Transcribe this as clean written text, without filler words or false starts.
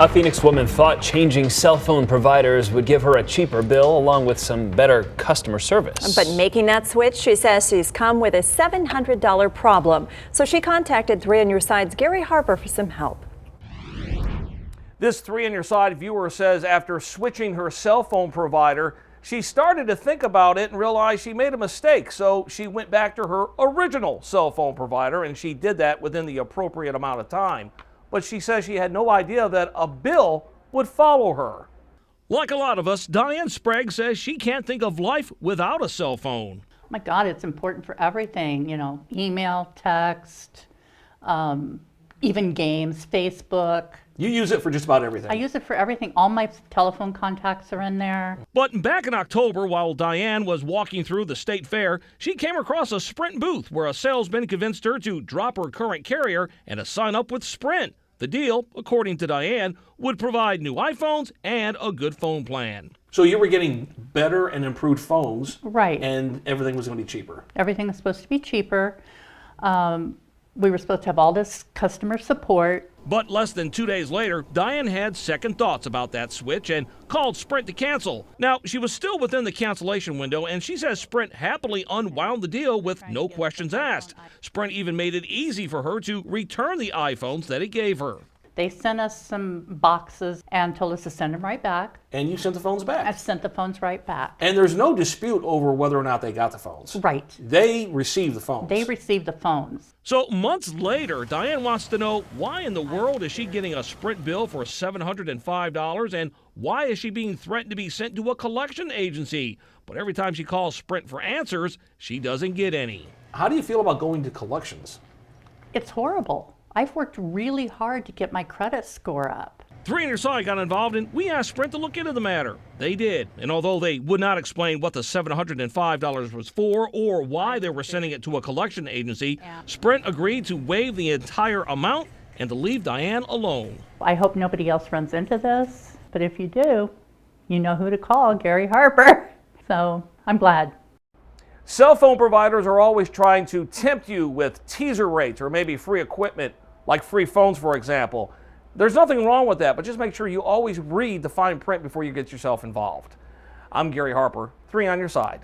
A Phoenix woman thought changing cell phone providers would give her a cheaper bill along with some better customer service. But making that switch, she says she's come with a $700 problem. So she contacted 3 on Your Side's Gary Harper for some help. This 3 on Your Side viewer says after switching her cell phone provider, she started to think about it and realized she made a mistake. So she went back to her original cell phone provider, and she did that within the appropriate amount of time. But she says she had no idea that a bill would follow her. Like a lot of us, Diane Sprague says she can't think of life without a cell phone. Oh my God, it's important for everything, email, text, even games, Facebook. You use it for just about everything. I use it for everything. All my telephone contacts are in there. But back in October, while Diane was walking through the state fair, she came across a Sprint booth where a salesman convinced her to drop her current carrier and to sign up with Sprint. The deal, according to Diane, would provide new iPhones and a good phone plan. So you were getting better and improved phones. Right. And everything was going to be cheaper. Everything is supposed to be cheaper. We were supposed to have all this customer support. But less than 2 days later, Diane had second thoughts about that switch and called Sprint to cancel. Now, she was still within the cancellation window, and she says Sprint happily unwound the deal with no questions asked. Sprint even made it easy for her to return the iPhones that it gave her. They sent us some boxes and told us to send them right back. And you sent the phones back. I've sent the phones right back. And there's no dispute over whether or not they got the phones. Right. They received the phones. They received the phones. So months later, Diane wants to know why in the world is she getting a Sprint bill for $705 and why is she being threatened to be sent to a collection agency? But every time she calls Sprint for answers, she doesn't get any. How do you feel about going to collections? It's horrible. I've worked really hard to get my credit score up. 3 on Your Side got involved and we asked Sprint to look into the matter. They did. And although they would not explain what the $705 was for or why they were sending it to a collection agency, Sprint agreed to waive the entire amount and to leave Diane alone. I hope nobody else runs into this, but if you do, you know who to call, Gary Harper. So I'm glad. Cell phone providers are always trying to tempt you with teaser rates or maybe free equipment, like free phones, for example. There's nothing wrong with that, but just make sure you always read the fine print before you get yourself involved. I'm Gary Harper, 3 on Your Side.